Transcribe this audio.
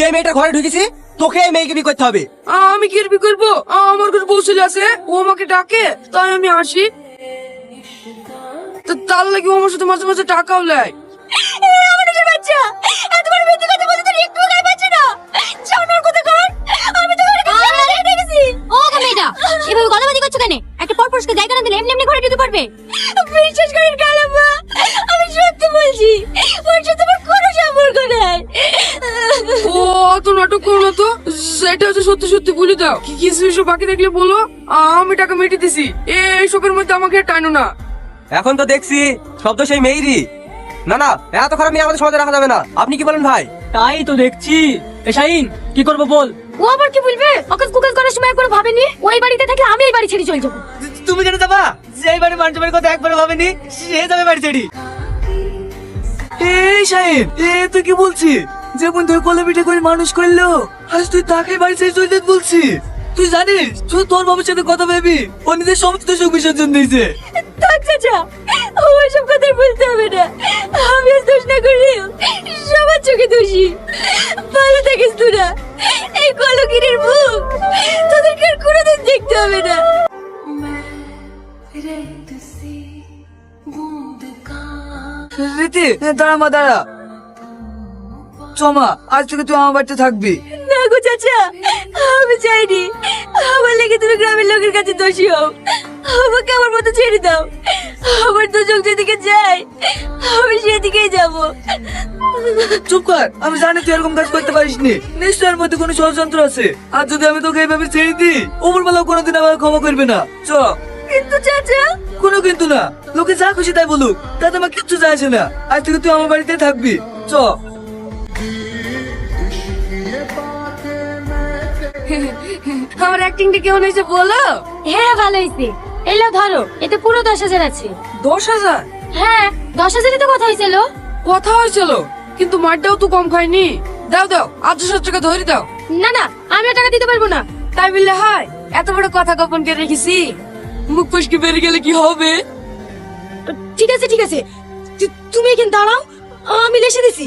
যে মেয়েটা ঘরে ঢুকেছি তোকে এই মেয়েকে বিয়ে করতে হবে। আমি কি বিয়ে করবো? আমার কাছে বউ ছেলে আছে, ও আমাকে ডাকে তাই আমি আসি। তার লাগে ও আমার সাথে মাঝে মাঝে টাকাও নেয়। আমাদের বাচ্চা এত বড় মিথ্যে কথা বলতে তোর একটু গায়ে বাচ্চা না। জানোর কথা কর, আমি তো ঘরে কাছে দেখেছি। ও মেয়েটা এভাবে গলাবাজি করছো কেন? একটা পরপুরুষকে জায়গা না দিলে এমনি এমনি ঘরে ঢুকে পড়বে। বিশ্বাস করেন কালাম্মা, আমি সত্যি বলছি, ওর সাথে আমার কোনো সম্পর্ক নাই। ও অত নাটক করো না তো, সেটা হচ্ছে সত্যি সত্যি বলে দাও। কিছু কিছু বাকি দেখলে বলো, আমি টাকা মিটিয়ে দিছি। এইসবের মধ্যে আমাকে টানো না। এখন তো দেখছি শব্দ সেই মেয়েরই। না না, এত খারাপ মেয়ে আমাদের সমাজে রাখা যাবে না। আপনি কি বলেন ভাই? তাই তো দেখছি। শাহিন কি করবো বল? ও আবার কি বলবে? ওকে কুকাল করার সময় একবার ভাবেনি ওই বাড়িতে থাকলে আমি এই বাড়ি ছেড়ে চলে যাবো। তুমি কেন যাবা? যেই বাড়ি মানুষের কথা একবার ভাবেনি সে যাবে বাড়ি ছেড়ে। এই শাহিন, তুই কি বলছিস? যেমন তুই কোলে পিঠে করে মানুষ করলো, আজ তুই তাকে বাড়ি ছেড়ে চলে যেতে বলছিস? তুই জানিস শুধু তোর বাবার সাথে কথা ভেবি ও নিজের সমস্ত সুখ বিসর্জন দিয়েছে। থাক চাচা, ওসব কথা বলতে হবে না। আমি আজ দোষ না করলেও সবার চোখে দোষী। ভালো থাকিস তোরা। এই কলকিরের মুখ তোদেরকে আর কোনোদিন দেখতে হবে না। রীতি, দাঁড়া মা দাঁড়া। চমা, আজ থেকে তুই আমার বাড়িতে থাকবি। না গো চাচা, আমি চাইনি। আমার লেগে তুমি গ্রামের লোকের কাছে দোষী হও। আমাকে আমার মতো ছেড়ে দাও। আমার তো চোখ যেদিকে যায় আমি সেদিকেই যাবো। চুপ কর, আমি জানি তুই এরকম কাজ করতে পারিস নি। নিশ্চয় এর মধ্যে কোনো ষড়যন্ত্র আছে। আর যদি আমি তোকে এইভাবে ছেড়ে দিই, ওপরবেলাও কোনোদিন আমাকে ক্ষমা করবে না। চ। কিন্তু চাচা, কোনো কিন্তু না, লোকে যা খুশি তাই বলুক, তাতে আমার কিচ্ছু যায় আসে না। আজ থেকে তুই আমার বাড়িতে থাকবি। চ। আমার অ্যাক্টিংটা কেমন হয়েছে বলো? হ্যাঁ ভালো হয়েছে। এলো ধরো, এতে পুরো 10,000 আছে। 10,000? হ্যাঁ 10,000 তো কথা হয়েছিল। কথা হয়েছিল, কিন্তু মারটাও তো কম খাইনি। দাও দাও, 800 টাকা ধরে দাও। না না, আমি আর টাকা দিতে পারবো না। তাই বললে হয়? এত বড় কথা গোপন করে রেখেছি, মুখ ফসকে বেরিয়ে গেলে কি হবে? ঠিক আছে ঠিক আছে, তুমি এখানে দাঁড়াও, আমি লেসে দিছি।